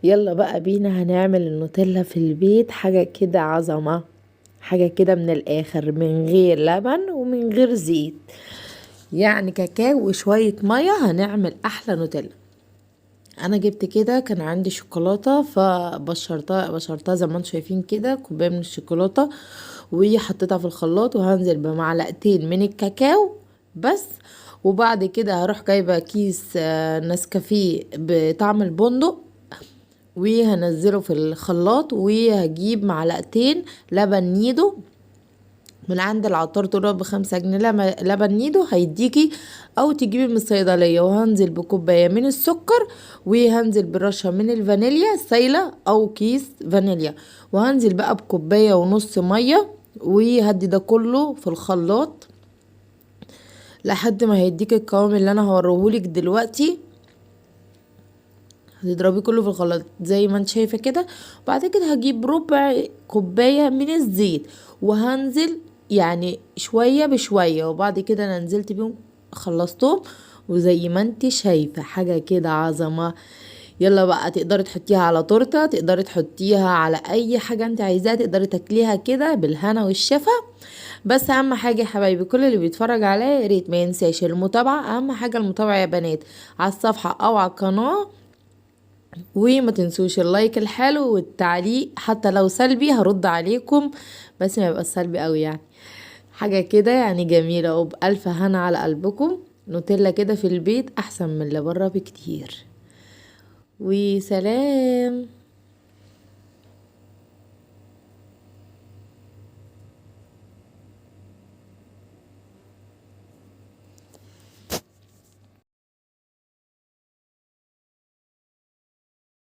يلا بقى بينا هنعمل النوتيلا في البيت، حاجة كده عظمة، حاجة كده من الاخر، من غير لبن ومن غير زيت، يعني كاكاو وشوية مية هنعمل احلى نوتيلا. انا جبت كده، كان عندي شوكولاتة فبشرتها زي ما انتم شايفين كده، كوباية من الشوكولاتة وحطيتها في الخلاط، وهنزل بمعلقتين من الكاكاو بس. وبعد كده هروح جايبة كيس نسكافيه بطعم البندق، وهنزله في الخلاط، وهجيب معلقتين لبن نيدو من عند العطار، دول ب5 جنيه. لبن نيدو هيديكي، او تجيبي من الصيدلية. وهنزل بكوباية من السكر، وهنزل برشة من الفانيليا سايلة او كيس فانيليا، وهنزل بقى بكوباية ونص مية، وهدي ده كله في الخلاط لحد ما هيديك القوام اللي انا هوريهولك دلوقتي. هتضربيه كله في الخلاط زي ما انت شايفه كده. وبعد كده هجيب ربع كوبايه من الزيت، وهنزل يعني شويه بشويه، وبعد كده انا نزلت بيهم خلصتهم. وزي ما انت شايفه حاجه كده عظمه. يلا بقى، تقدري تحطيها على تورته، تقدري تحطيها على اي حاجه انت عايزاها، تقدري تاكليها كده بالهنا والشفا. بس اهم حاجه يا حبايبي، كل اللي بيتفرج عليا يا ريت ما ينساش المتابعه، اهم حاجه المتابعه يا بنات، على الصفحه او على القناه. وما تنسوش اللايك الحلو والتعليق، حتى لو سلبي هرد عليكم، بس ما يبقى سلبي قوي يعني. حاجة كده يعني جميلة، وبألف هنا على قلبكم. نوتيلا كده في البيت احسن من اللي بره بكتير. وسلام.